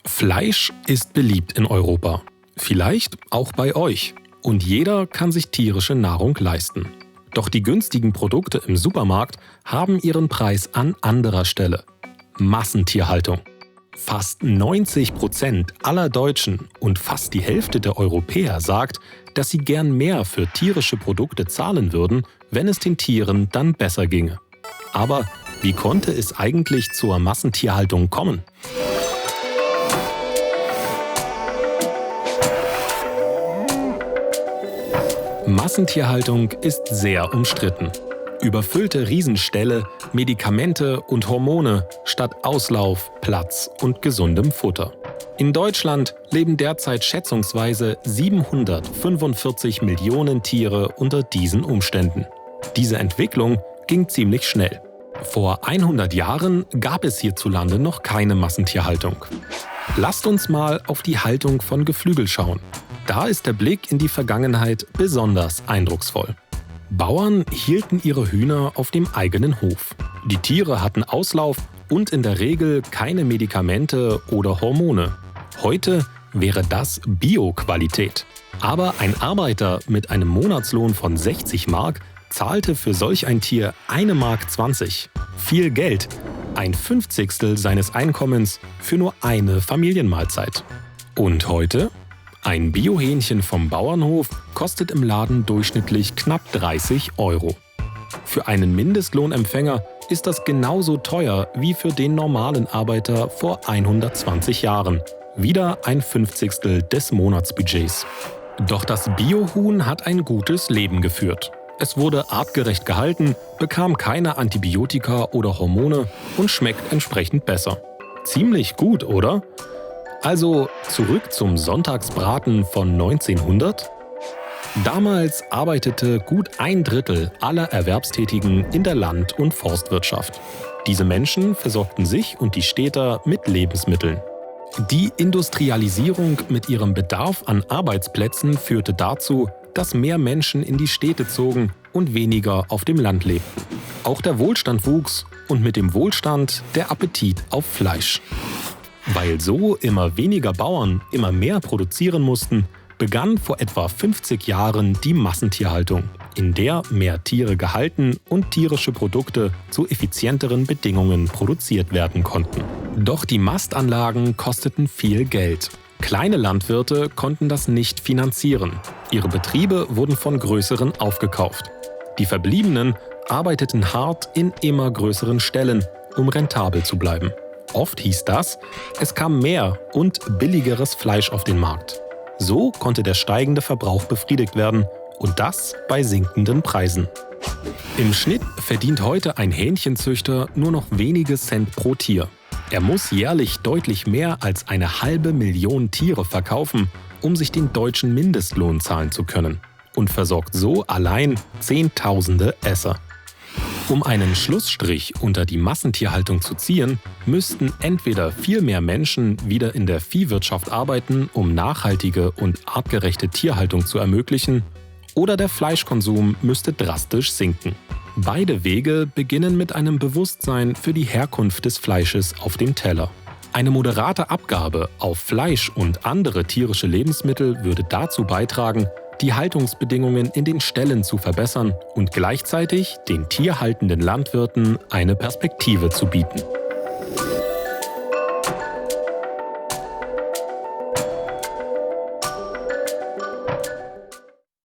Fleisch ist beliebt in Europa. Vielleicht auch bei euch. Und jeder kann sich tierische Nahrung leisten. Doch die günstigen Produkte im Supermarkt haben ihren Preis an anderer Stelle. Massentierhaltung. Fast 90% aller Deutschen und fast die Hälfte der Europäer sagt, dass sie gern mehr für tierische Produkte zahlen würden, wenn es den Tieren dann besser ginge. Aber wie konnte es eigentlich zur Massentierhaltung kommen? Massentierhaltung ist sehr umstritten. Überfüllte Riesenställe, Medikamente und Hormone statt Auslauf, Platz und gesundem Futter. In Deutschland leben derzeit schätzungsweise 745 Millionen Tiere unter diesen Umständen. Diese Entwicklung ging ziemlich schnell. Vor 100 Jahren gab es hierzulande noch keine Massentierhaltung. Lasst uns mal auf die Haltung von Geflügel schauen. Da ist der Blick in die Vergangenheit besonders eindrucksvoll. Bauern hielten ihre Hühner auf dem eigenen Hof. Die Tiere hatten Auslauf und in der Regel keine Medikamente oder Hormone. Heute wäre das Bio-Qualität. Aber ein Arbeiter mit einem Monatslohn von 60 Mark zahlte für solch ein Tier 1,20 Mark. Viel Geld, ein Fünfzigstel seines Einkommens für nur eine Familienmahlzeit. Und heute? Ein Biohähnchen vom Bauernhof kostet im Laden durchschnittlich knapp 30 Euro. Für einen Mindestlohnempfänger ist das genauso teuer wie für den normalen Arbeiter vor 120 Jahren. Wieder ein Fünfzigstel des Monatsbudgets. Doch das Biohuhn hat ein gutes Leben geführt. Es wurde artgerecht gehalten, bekam keine Antibiotika oder Hormone und schmeckt entsprechend besser. Ziemlich gut, oder? Also zurück zum Sonntagsbraten von 1900? Damals arbeitete gut 1/3 aller Erwerbstätigen in der Land- und Forstwirtschaft. Diese Menschen versorgten sich und die Städter mit Lebensmitteln. Die Industrialisierung mit ihrem Bedarf an Arbeitsplätzen führte dazu, dass mehr Menschen in die Städte zogen und weniger auf dem Land lebten. Auch der Wohlstand wuchs und mit dem Wohlstand der Appetit auf Fleisch. Weil so immer weniger Bauern immer mehr produzieren mussten, begann vor etwa 50 Jahren die Massentierhaltung, in der mehr Tiere gehalten und tierische Produkte zu effizienteren Bedingungen produziert werden konnten. Doch die Mastanlagen kosteten viel Geld. Kleine Landwirte konnten das nicht finanzieren. Ihre Betriebe wurden von größeren aufgekauft. Die Verbliebenen arbeiteten hart in immer größeren Stellen, um rentabel zu bleiben. Oft hieß das, es kam mehr und billigeres Fleisch auf den Markt. So konnte der steigende Verbrauch befriedigt werden und das bei sinkenden Preisen. Im Schnitt verdient heute ein Hähnchenzüchter nur noch wenige Cent pro Tier. Er muss jährlich deutlich mehr als 500.000 Tiere verkaufen, um sich den deutschen Mindestlohn zahlen zu können und versorgt so allein Zehntausende Esser. Um einen Schlussstrich unter die Massentierhaltung zu ziehen, müssten entweder viel mehr Menschen wieder in der Viehwirtschaft arbeiten, um nachhaltige und artgerechte Tierhaltung zu ermöglichen, oder der Fleischkonsum müsste drastisch sinken. Beide Wege beginnen mit einem Bewusstsein für die Herkunft des Fleisches auf dem Teller. Eine moderate Abgabe auf Fleisch und andere tierische Lebensmittel würde dazu beitragen, die Haltungsbedingungen in den Ställen zu verbessern und gleichzeitig den tierhaltenden Landwirten eine Perspektive zu bieten.